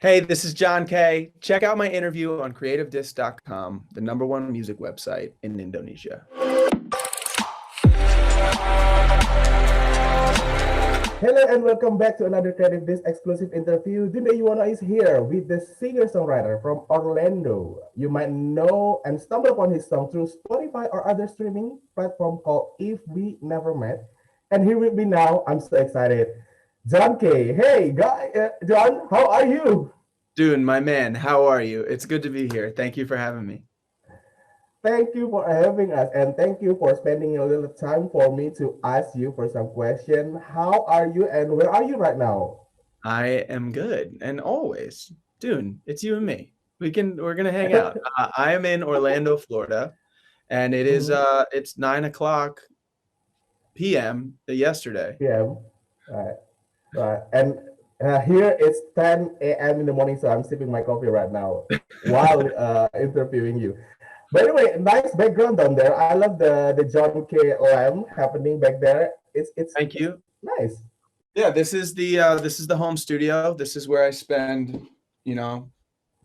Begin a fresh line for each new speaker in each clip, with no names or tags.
Hey, this is John Kay. Check out my interview on CreativeDisc.com, the #1 music website in Indonesia.
Hello and welcome back to another Creative Disc exclusive interview. Dundhee Yuwono is here with the singer-songwriter from Orlando. You might know and stumble upon his song through Spotify or other streaming platform called If We Never Met. And here with me now, I'm so excited. John K. Hey, guy, John, how are you?
Dune, my man, how are you? It's good to be here. Thank you for having me.
Thank you for having us, and thank you for spending a little time for me to ask you for some question. How are you, and where are you right now?
I am good, and always. Dune, it's you and me. We're gonna hang out. I am in Orlando, Florida, and
Mhm.
it's 9 o'clock p.m. yesterday.
Yeah, right, right. And here it's 10 a.m. in the morning, so I'm sipping my coffee right now while interviewing you. By the way, nice background down there. I love the John K. Lamb happening back there.
Thank
It's
you.
nice.
Yeah, this is the home studio. This is where I spend, you know,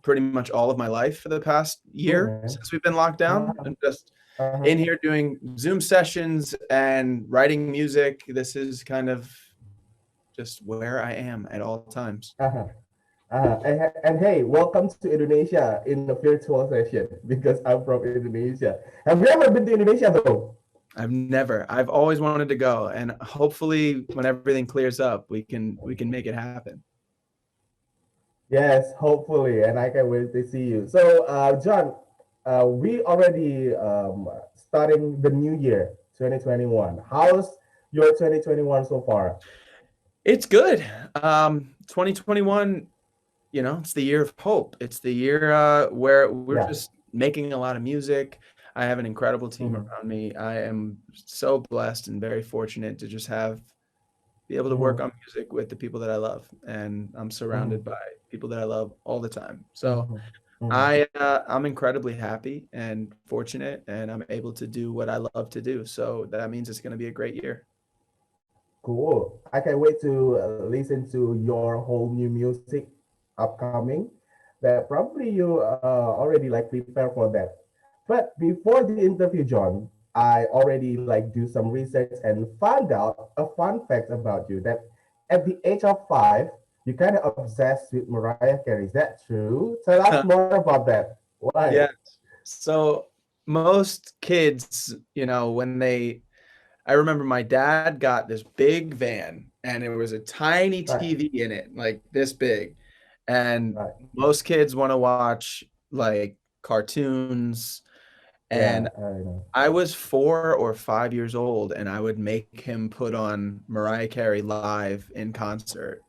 pretty much all of my life for the past
Cool,
year
man.
since we've been locked down.
Uh-huh,
I'm just
uh-huh,
in here doing Zoom sessions and writing music. This is kind of just where I am at all times.
uh-huh. And hey, welcome to Indonesia in the virtual session because I'm from Indonesia. Have you ever been to Indonesia though?
I've always wanted to go, and hopefully when everything clears up, we can make it happen.
Yes, hopefully, and I can wait to see you. So, John, we already starting the new year, 2021. How's your 2021 so far?
It's good. 2021, it's the year of hope. It's the year where we're
Yeah.
just making a lot of music. I have an incredible team
Mm-hmm.
around me. I am so blessed and very fortunate to just be able to work
Mm-hmm.
on music with the people that I love, and I'm surrounded
Mm-hmm.
by people that I love all the time. So
Mm-hmm. Mm-hmm.
I'm incredibly happy and fortunate, and I'm able to do what I love to do. So that means it's going to be a great year.
Cool. I can't wait to listen to your whole new music upcoming. That probably you already like prepare for that. But before the interview, John, I already like do some research and found out a fun fact about you that at the age of 5, you kind of obsessed with Mariah Carey. Is that true? Tell us more about that. Why?
Yeah. So most kids, I remember my dad got this big van and there was a tiny
Right,
TV in it, like this big. And
right.
most kids want to watch like cartoons.
Yeah,
And
I know.
I was 4 or 5 years old and I would make him put on Mariah Carey live in concert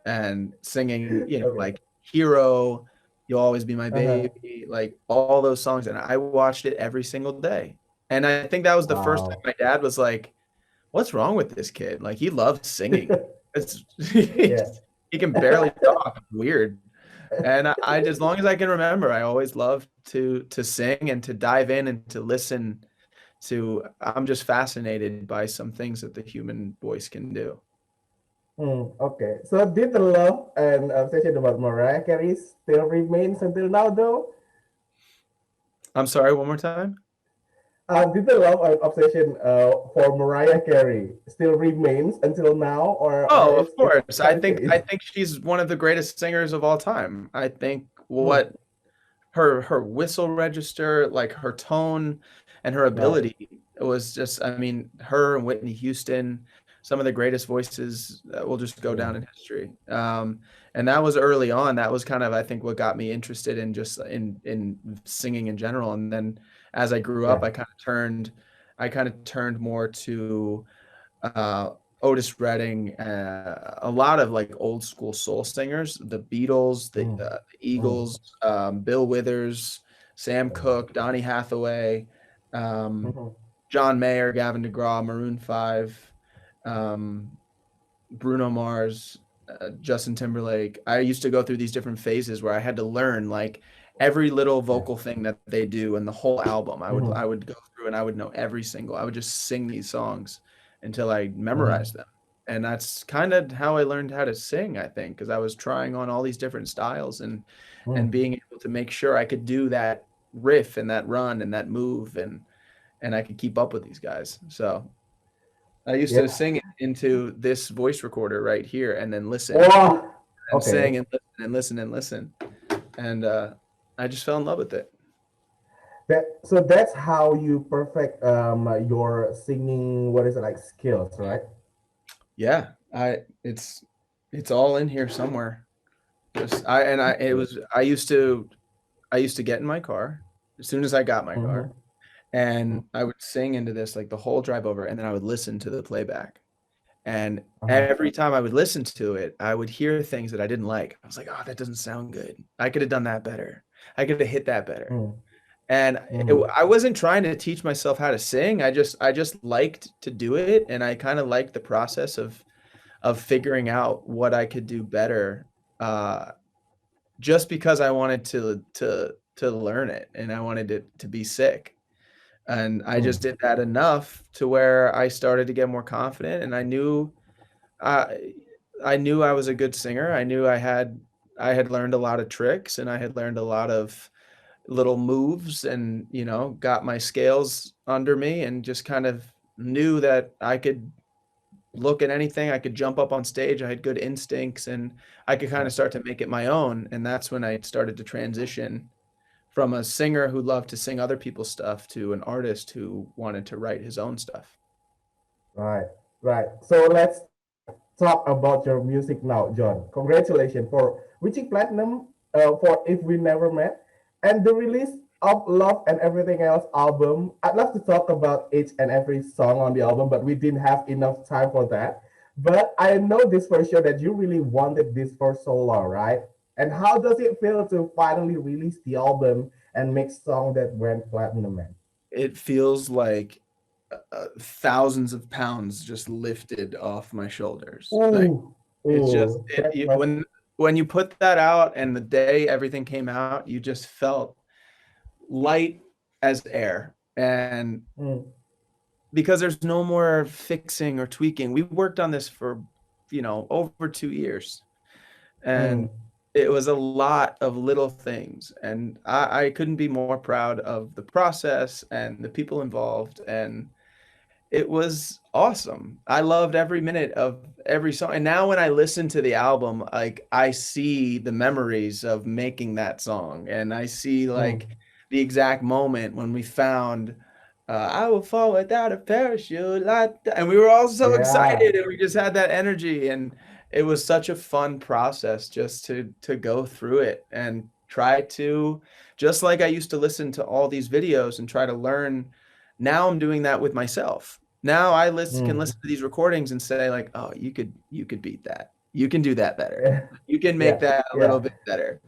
and singing,
Okay.
like Hero, You'll Always Be My
Uh-huh.
Baby, like all those songs. And I watched it every single day. And I think that was the first time
Wow.
my dad was like, what's wrong with this kid? Like he loves singing. It's
Yeah.
he can barely talk. Weird. And as long as I can remember, I always loved to sing and to dive in and to listen to. I'm just fascinated by some things that the human voice can do.
Okay. So did the love and obsession about Mariah Carey still remains until now, though?
I'm sorry, one more time.
Did the love and obsession for Mariah Carey still remains until now, or
Oh, of
it's
course.
cut
I
the
think
case?
I think she's one of the greatest singers of all time. I think
Hmm.
what her whistle register, like her tone and her
Right.
ability was just, I mean, her and Whitney Houston, some of the greatest voices that will just go
Yeah.
down in history. And that was early on. That was kind of, I think, what got me interested in just in singing in general. And then as I grew up,
Yeah.
I kind of turned more to uh, Otis Redding, a lot of like old school soul singers, the Beatles,
Mm.
the
Mm.
Eagles, Bill Withers, Sam
Yeah.
Cooke, Donny Hathaway, um,
Mhm.
John Mayer, Gavin DeGraw, Maroon 5, um, Bruno Mars, Justin Timberlake. I used to go through these different phases where I had to learn like every little
Yeah.
vocal thing that they do and the whole album. I
Mhm.
would go through and I would know every single. I would just sing these songs until I
Mhm.
memorized them. and that's kind of how I learned how to sing, I think, because I was trying on all these different styles and
Mm.
being able to make sure I could do that riff and that run and that move and I could keep up with these guys. So I used to
Yeah.
sing it into this voice recorder right here and then listen
Wow.
and
Okay.
sing and listen and listen and listen. And I just fell in love with it.
So that's how you perfect your singing. What is it like skills, right?
Yeah, it's all in here somewhere. Just I and I it
Yeah.
was I used to get in my car as soon as I got my car,
Mm-hmm.
and I would sing into this like the whole drive over, and then I would listen to the playback. And
Uh-huh.
every time I would listen to it, I would hear things that I didn't like. I was like, "Oh, that doesn't sound good. I could have done that better. I could have hit that better."
Mm.
And
Mm-hmm.
I wasn't trying to teach myself how to sing. I just liked to do it, and I kind of liked the process of figuring out what I could do better. Just because I wanted to learn it and I wanted it to be sick. And I just
Mm.
did that enough to where I started to get more confident and I I knew I was a good singer. I knew I had learned a lot of tricks and I had learned a lot of little moves and, got my scales under me and just kind of knew that I could look at anything. I could jump up on stage. I had good instincts and I could kind
Yeah.
of start to make it my own. And that's when I started to transition from a singer who loved to sing other people's stuff to an artist who wanted to write his own stuff.
Right. Right. So let's talk about your music now, John. Congratulations for reaching platinum for If We Never Met and the release of Love and Everything Else album. I'd love to talk about each and every song on the album, but we didn't have enough time for that. But I know this for sure that you really wanted this for so long, right? And how does it feel to finally release the album and make song that went platinum, man?
It feels like thousands of pounds just lifted off my shoulders. Like
Ooh,
it's just
ooh, that must.
when you put that out and the day everything came out, you just felt light as air. And
Mm,
because there's no more fixing or tweaking. We worked on this for, over 2 years. And
mm,
it was a lot of little things. And I couldn't be more proud of the process and the people involved. And it was awesome. I loved every minute of every song. And now when I listen to the album, like I see the memories of making that song. And I see like
mm.
the exact moment when we found I will fall without a parachute like that. And we were all so
Yeah.
excited and we just had that energy. And it was such a fun process just to go through it and try to, just like I used to listen to all these videos and try to learn. Now I'm doing that with myself. Now can
Mm.
listen to these recordings and say like, oh, you could beat that. You can do that better.
Yeah.
You can make
Yeah.
that a little
Yeah.
bit better.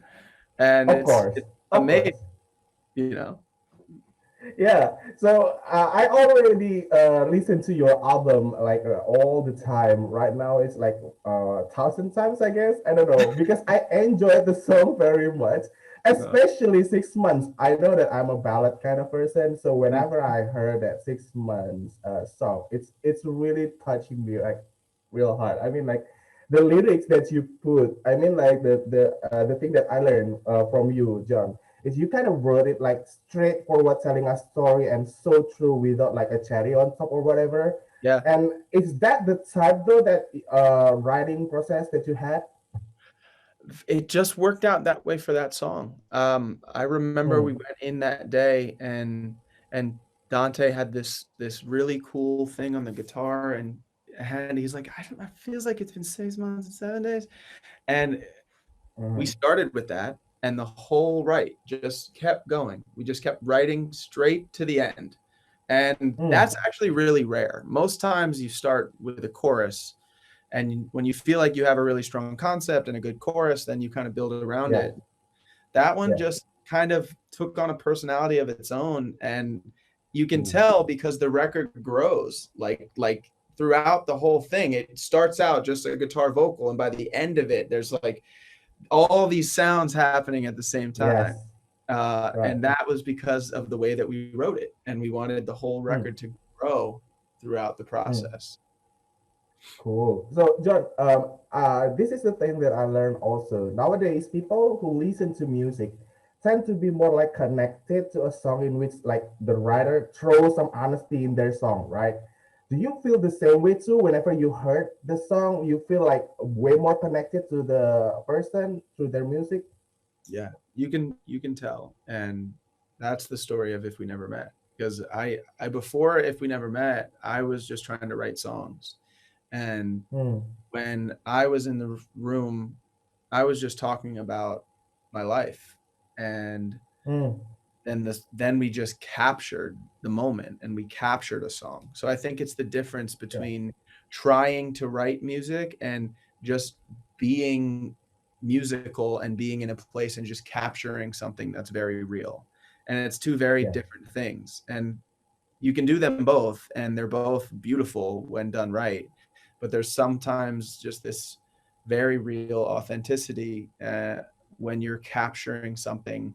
And
Of course.
it's
Of
amazing,
course.
you know.
Yeah. So I already listen to your album like all the time. Right now, it's like 1,000 times, I guess. I don't know because I enjoy the song very much,
Uh,
especially 6 months. I know that I'm a ballad kind of person, so
mm,
whenever I heard that 6 months song, it's really touching me like real hard. I mean, like the lyrics that you put. I mean, like the thing that I learned from you, John, is you kind of wrote it like straightforward, telling a story and so true without like a cherry on top or whatever.
yeah,
And is that the type though that writing process that you had?
it just worked out that way for that song. I remember we
Mm,
went in that day and Dante had this really cool thing on the guitar and he's like, I feels like it's been 6 months and 7 days. And we
mm,
started with that and the whole write just kept going. We just kept writing straight to the end. And that's
mm,
actually really rare. Most times you start with a chorus and when you feel like you have a really strong concept and a good chorus, then you kind of build around
yeah,
it. That one
yeah.
just kind of took on a personality of its own and you can
Mm,
tell because the record grows like throughout the whole thing. It starts out just a guitar vocal and by the end of it there's like all these sounds happening at the same time.
yes,
And
right.
that was because of the way that we wrote it. And we wanted the whole
Mm,
record to grow throughout the
mm.
process.
Cool. So, John, this is the thing that I learned also. Nowadays, people who listen to music tend to be more like connected to a song in which, like, the writer throws some honesty in their song, right? Do you feel the same way too? Whenever you heard the song, you feel like way more connected to the person through their music?
Yeah, you can tell, and that's the story of If We Never Met. Because I before If We Never Met, I was just trying to write songs, and
Hmm.
when I was in the room, I was just talking about my life, and
Hmm.
then we just captured the moment and we captured a song. So I think it's the difference
Yeah.
between trying to write music and just being musical and being in a place and just capturing something that's very real. And it's two very
Yeah.
different things. And you can do them both, and they're both beautiful when done right. But there's sometimes just this very real authenticity when you're capturing something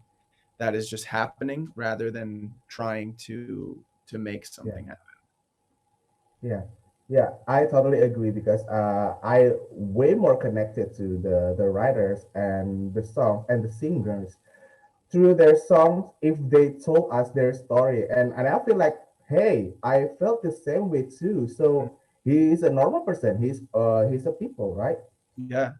that is just happening rather than trying to make
Yeah.
something happen.
Yeah, yeah, I totally agree because I way more connected to the writers and the songs and the singers through their songs if they told us their story, and I feel like, hey, I felt the same way too. So he is a normal person. He's a people, right?
Yeah,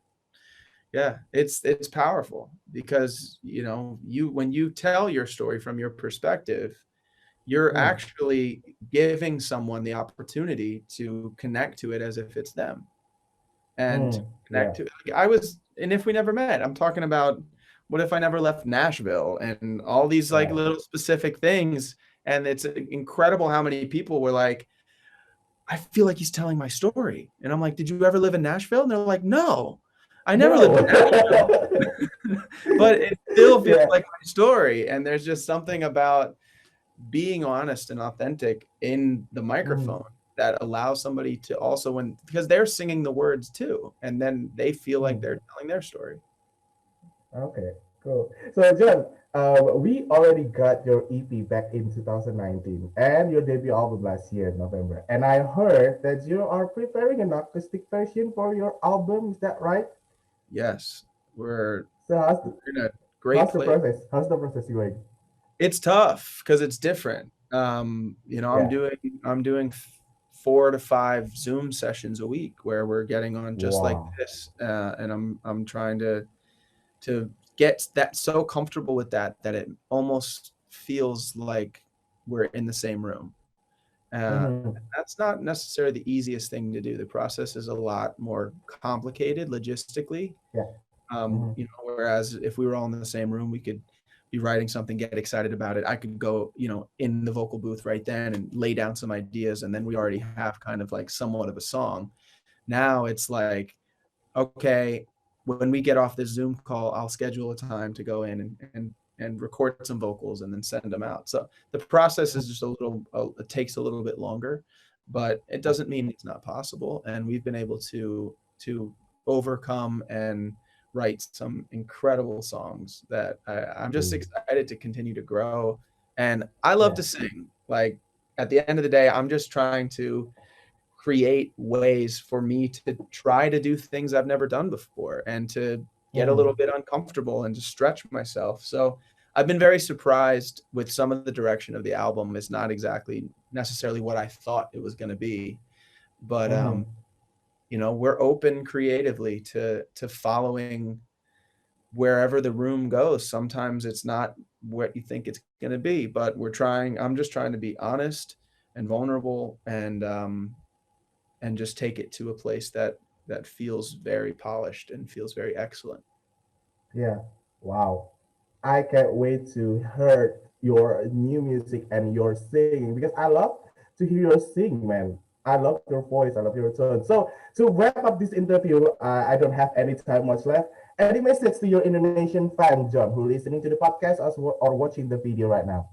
yeah, it's powerful because you when you tell your story from your perspective, you're
Mm,
actually giving someone the opportunity to connect to it as if it's them and to connect
yeah,
to like, I was and If We Never Met, I'm talking about what if I never left Nashville and all these like
right.
little specific things. And it's incredible how many people were like, I feel like he's telling my story. And I'm like, did you ever live in Nashville? And they're like, no, I never lived
No.
in Nashville. But it still feels
Yeah.
like my story. And there's just something about being honest and authentic in the
Mhm.
microphone that allows somebody to also, when because they're singing the words too, and then they feel like
Mm.
they're telling their story.
Okay, cool. So, John, we already got your EP back in 2019 and your debut album last year, November. And I heard that you are preparing an acoustic version for your album. Is that right?
Yes, we're
So,
we're in a great place.
How's the process going?
It's tough because it's different.
Yeah.
I'm doing 4 to 5 Zoom sessions a week where we're getting on just like
Wow.
this, and I'm trying to get that so comfortable with that it almost feels like we're in the same room.
Mm-hmm.
That's not necessarily the easiest thing to do. The process is a lot more complicated logistically.
Yeah. Mm-hmm.
Whereas if we were all in the same room, we could be writing something, get excited about it. I could go, in the vocal booth right then and lay down some ideas, and then we already have kind of like somewhat of a song. Now it's like, okay, when we get off this Zoom call, I'll schedule a time to go in and record some vocals and then send them out. So the process is just it takes a little bit longer, but it
Yeah.
doesn't mean it's not possible. And we've been able to overcome and write some incredible songs that I'm just
Cool.
excited to continue to grow. And I love
Yeah.
to sing. Like at the end of the day, I'm just trying to create ways for me to try to do things I've never done before and to get a little
Mm.
bit uncomfortable and to stretch myself. So I've been very surprised with some of the direction of the album. It's not exactly necessarily what I thought it was going to be, but
Mm-hmm.
we're open creatively to following wherever the room goes. Sometimes it's not what you think it's going to be, but I'm just trying to be honest and vulnerable and just take it to a place that feels very polished and feels very excellent.
Yeah. Wow. I can't wait to hear your new music and your singing because I love to hear your sing, man. I love your voice. I love your tone. So to wrap up this interview, I don't have any time much left. Any message to your Indonesian fan, John, who listening to the podcast or watching the video right now?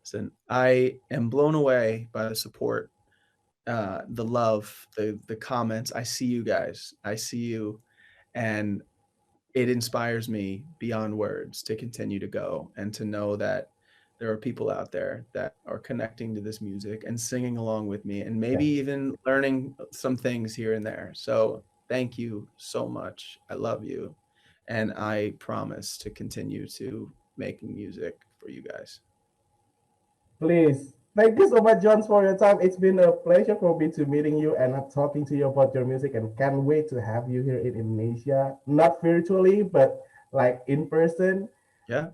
Listen, I am blown away by the support, the love, the comments. I see you guys. I see you, and it inspires me beyond words to continue to go and to know that there are people out there that are connecting to this music and singing along with me, and maybe even learning some things here and there. So thank you so much. I love you. And I promise to continue to making music for you guys.
Please. Thank you so much, John, for your time. It's been a pleasure for me to meeting you and talking to you about your music, and can't wait to have you here in Indonesia, not virtually, but like in person.
Yeah.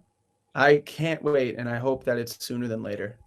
I can't wait, and I hope that it's sooner than later.